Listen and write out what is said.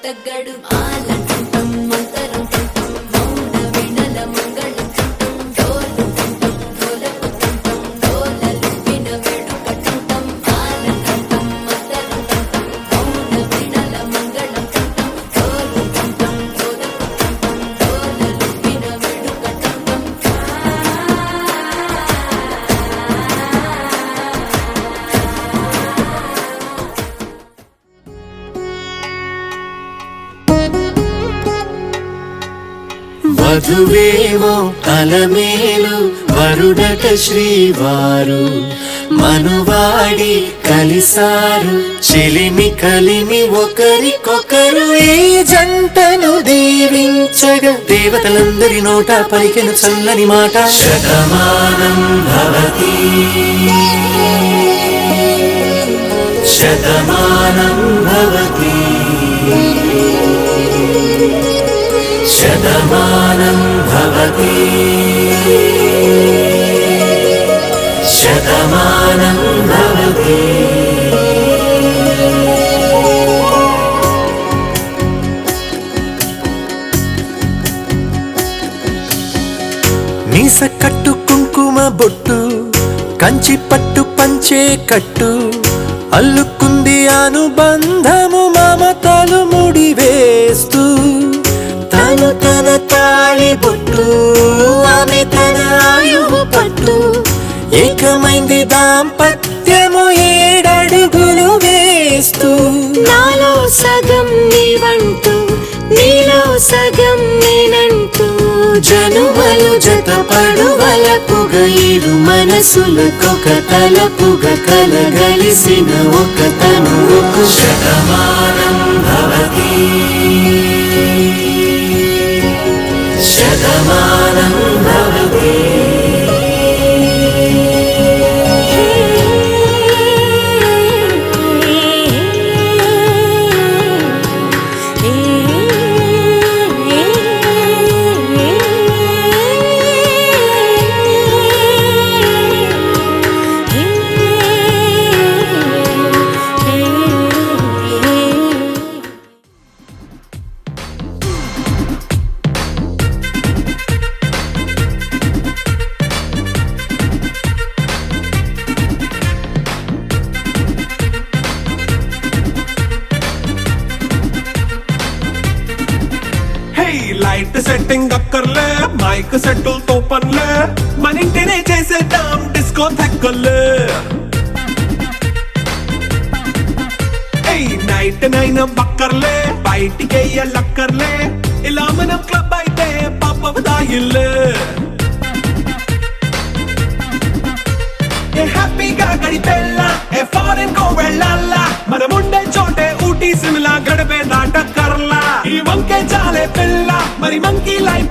తగ్గడు ఆలంటం మంతరం తంతం మౌన వినల మంగళం తంతం డోలు తంతం డోలకు తంతం డోలలు విన వేడుక తంతం ఆలంటం మంతరం తంతం మౌన వినల మంగళం తంతం డోలు తంతం డోలకు తంతం డోలలు విన వేడుక తంతం వధువేమో అలమేలు వరుడట శ్రీవారు మనువాడి కలిసారు చెలిమి కలిమి ఒకరికొకరు ఈ జంటను దీవించగా దేవతలందరి నోట పలికెను చల్లని మాట శతమానం భవతి శతమానం భవతి శతమానం భవతి శతమానం భవతి మీస కట్టు కుంకుమ బొట్టు కంచి పట్టు పంచే కట్టు అల్లుకుంది అనుబంధము మమతలు ముడివేస్తూ తను తన తాళి బొట్టు ఆమె తన ఆయువు పట్టు ఏకమైంది దాంపత్యము 7 అడుగులు వేస్తూ నాలో సగం నీవంటూ నీలో సగం నేనంటూ జనుమలు జతపడువలపుగ ఇరు మనసులకొక తలపుగ కలగలిసిన ఒక తనువుకు శతమానం భవతి శతమానం భవతి లైట్ సెట్టింగ్ అక్కర్లే మైక్ సెట్టులతో పనులే మన ఇంటినే చేసేద్దాం డిస్కో థెక్కలే నైట్ నైన్ బక్కర్లే బయటికెయ్యలక్కర్లే ఇలా మనం క్లబ్ అయితే పాపదాయిల్లే హ్యాపీగా గడిపెళ్ళా ఏ ఫారెన్ కో వెళ్ళాలా మనముండే చోటే ఊటీ సిమ్లా గడిపే దాటక్కర్లా ఈ వంకే చాలే పిల్ల మరి మంకీ లైఫ్